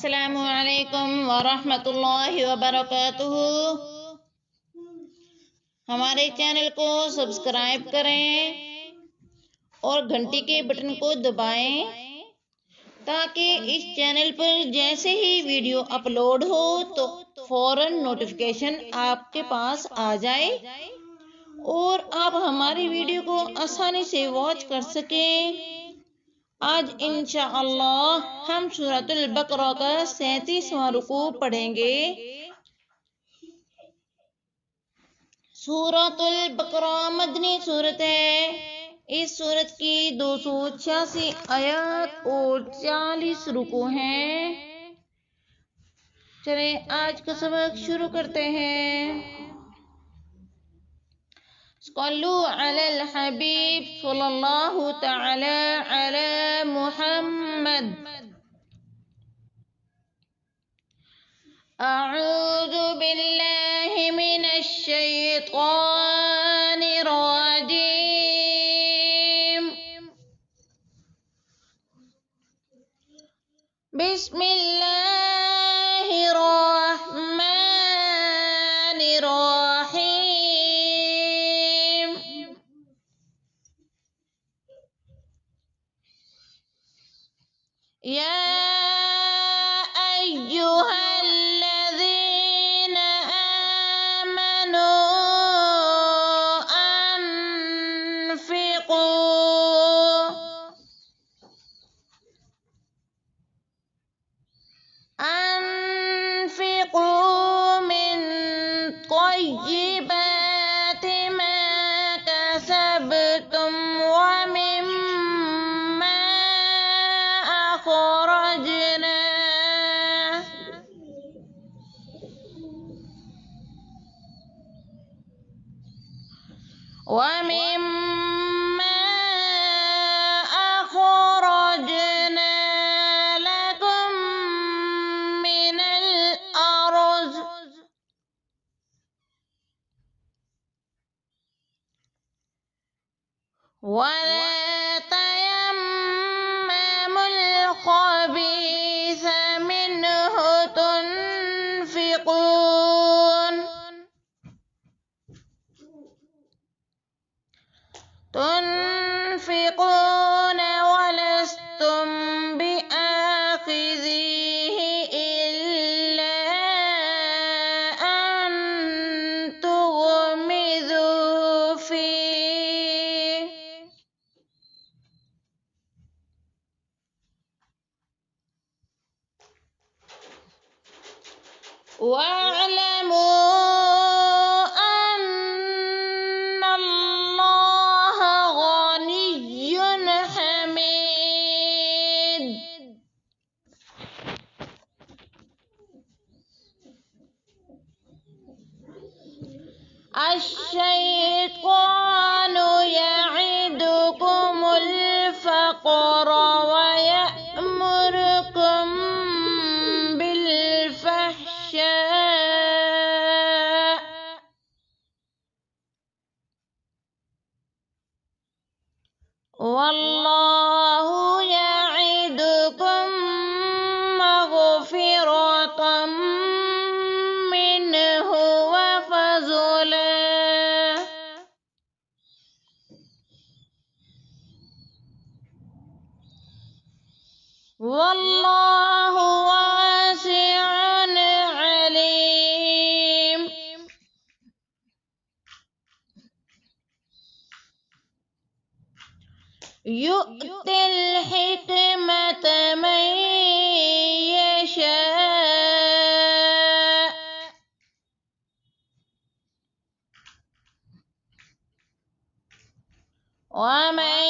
अस्सलामुअलैकुम वरहमतुल्लाहि वबरकातुहू। हमारे चैनल को सब्सक्राइब करें और घंटी के बटन को दबाएं ताकि इस चैनल पर जैसे ही वीडियो अपलोड हो तो फौरन नोटिफिकेशन आपके पास आ जाए और आप हमारी वीडियो को आसानी से वॉच कर सकें। आज इंशाअल्लाह हम सूरतुल बकरा का 37वां रुकू पढ़ेंगे। सूरतुल बकरा मदनी सूरत है। इस सूरत की 286 आयत और 40 रुकू हैं। चले आज का सबक शुरू करते हैं। सल्लु अलल हबीब सल्लल्लाहु तआला अला मुहम्मद। अऊज़ु बिल्लाहि मिनश शैतानिर रजीम। बिस्मिल्लाहिर रहमानिर रहीम। या أنفقوا من طيبات ما كسبتم ومما أخرجنا لكم من الأرض ولا تيمموا الخبيث منه تنفقون ولستم بآخذيه إلا أن تغمضوا فيه واعلموا أن الله غني حميد الشيطان يعدكم الفقر ويأمركم بالفحشاء والله يعدكم مغفرة منه وفضلا والله واسع عليم. يؤتي الحكمة من يشاء ومن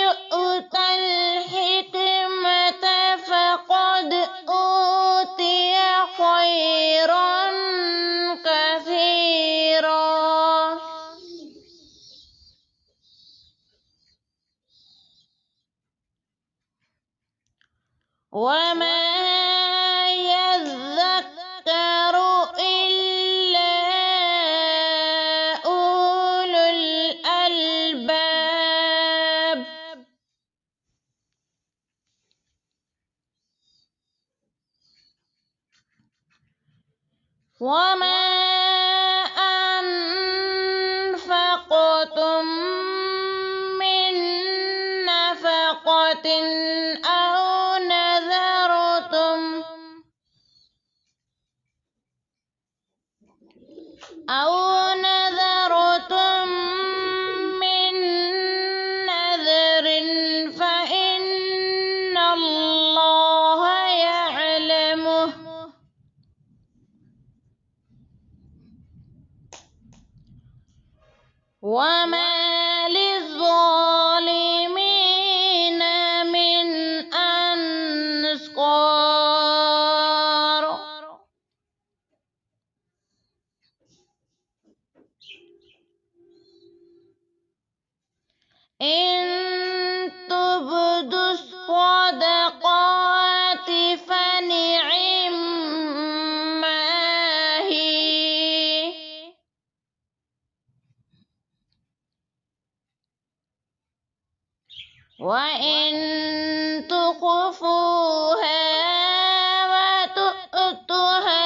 يؤت الحكمة فقد أوتي خيرا كثيرا وما يذكر إلا أولو الألباب. وما أنفقتم من نفقة أو نذرتم من نذر فإن الله يعلمه وما للظالمين من أنصار. إن تبدوا الصدقات فنعما هي وإن تخفوها وتؤتوها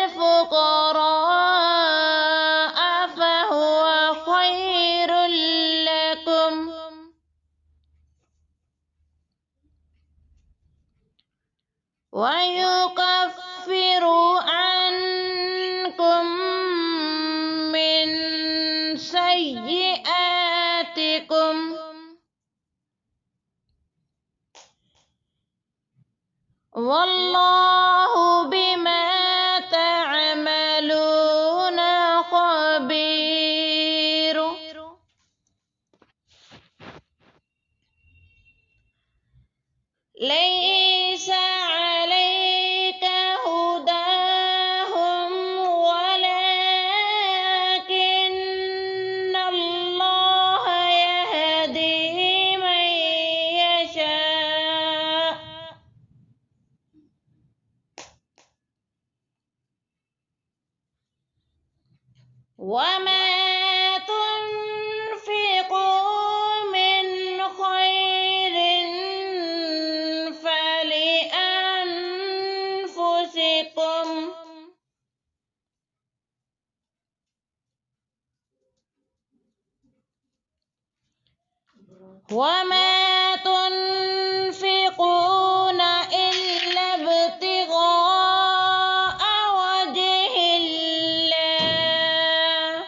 الفقراء فهو خير لكم ويكفر عنكم من سيئاتكم والله بما تعملون خبير. ليس عليك هداهم ولكن الله يهدي من يشاء وما تنفقوا من خير فلأنفسكم وما تنفقون إلا ابتغاء وجه الله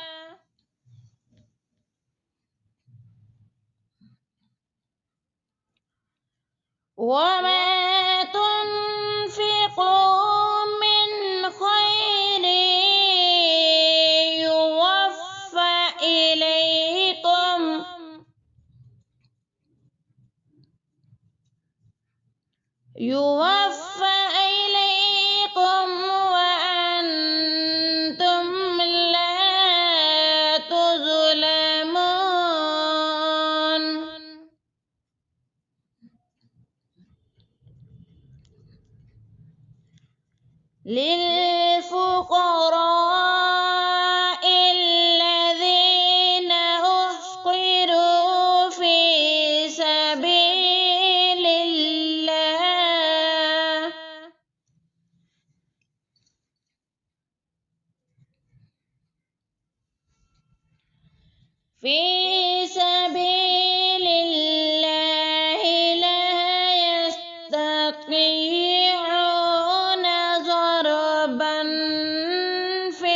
وما تنفقوا من خير يوفى إليكم وأنتم لا تظلمون. للفقراء الذين أحصروا في سبيل الله لا يستطيعون ضربا في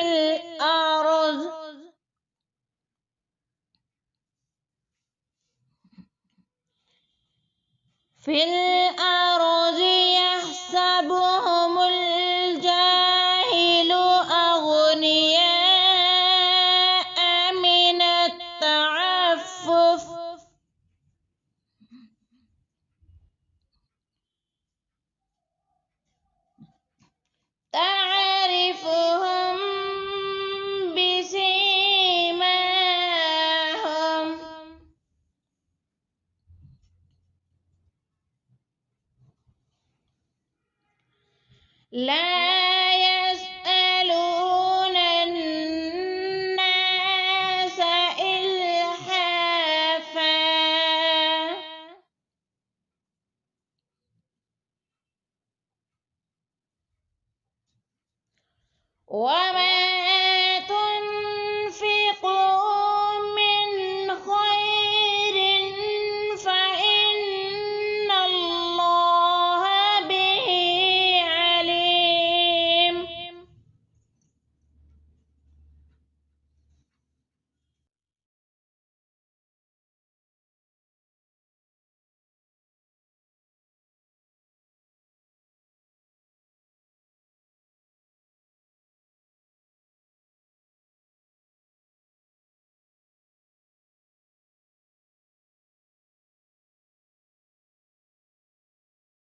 الأرض يحسبهم الجاهل أغنياء من التعفف تعرفهم بسيماهم لا يسألون الناس إلحافا